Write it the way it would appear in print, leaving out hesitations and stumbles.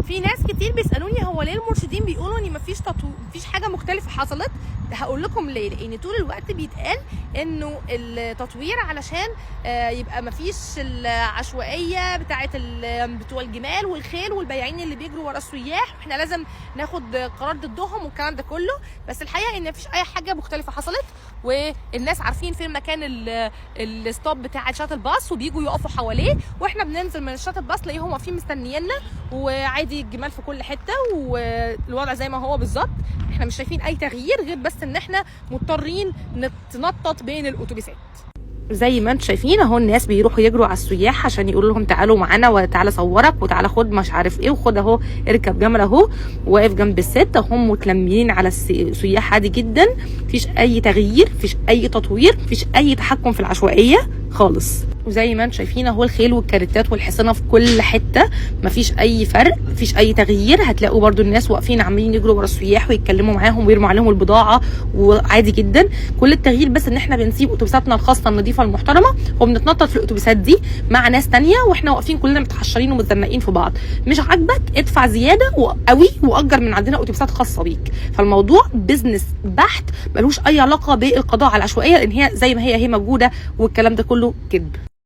في ناس كتير بيسالوني هو ليه المرشدين بيقولوا ان مفيش حاجه مختلفه حصلت. هقول لكم ليه. لان طول الوقت بيتقال انه التطوير علشان يبقى مفيش العشوائيه بتوع الجمال والخيل والبياعين اللي بيجروا ورا السياح، واحنا لازم ناخد قرار ضدهم والكلام ده كله. بس الحقيقه ان مفيش اي حاجه مختلفه حصلت، والناس عارفين فين مكان الستوب بتاع الشاتل باص وبيجوا يقفوا حواليه، واحنا بننزل من الشاتل باص نلاقيهم واقفين مستنيينا، وعادي الجمال في كل حته والوضع زي ما هو بالظبط. احنا مش شايفين اي تغيير غير بس ان احنا مضطرين نتنطط بين الاتوبيسات. زي ما انتم شايفين اهو الناس بيروحوا يجروا على السياح عشان يقولوا لهم تعالوا معانا وتعالى صورك وتعالى خد مش عارف ايه، وخد اهو اركب جمل اهو، واقف جنب الست هم متلمين على السياح عادي جدا. مفيش اي تغيير، مفيش اي تطوير، مفيش اي تحكم في العشوائيه خالص. وزي ما انتم شايفين اهو الخيل والكاريتات والحصانه في كل حته، مفيش اي فرق، مفيش اي تغيير. هتلاقوا برده الناس واقفين عمالين يجروا ورا السياح ويتكلموا معاهم ويرموا عليهم البضاعه وعادي جدا. كل التغيير بس ان احنا بنسيب اتوبيساتنا الخاصه النظيفه المحترمه وبنتنطط في الاتوبيسات دي مع ناس تانية، واحنا واقفين كلنا متحشرين ومتزنقين في بعض. مش عاجبك ادفع زياده قوي واجر من عندنا اتوبيسات خاصه بيك. فالموضوع بيزنس بحت، ملوش اي علاقه بالقضاء على العشوائيه، لان هي زي ما هي موجوده، والكلام ده كله كذب.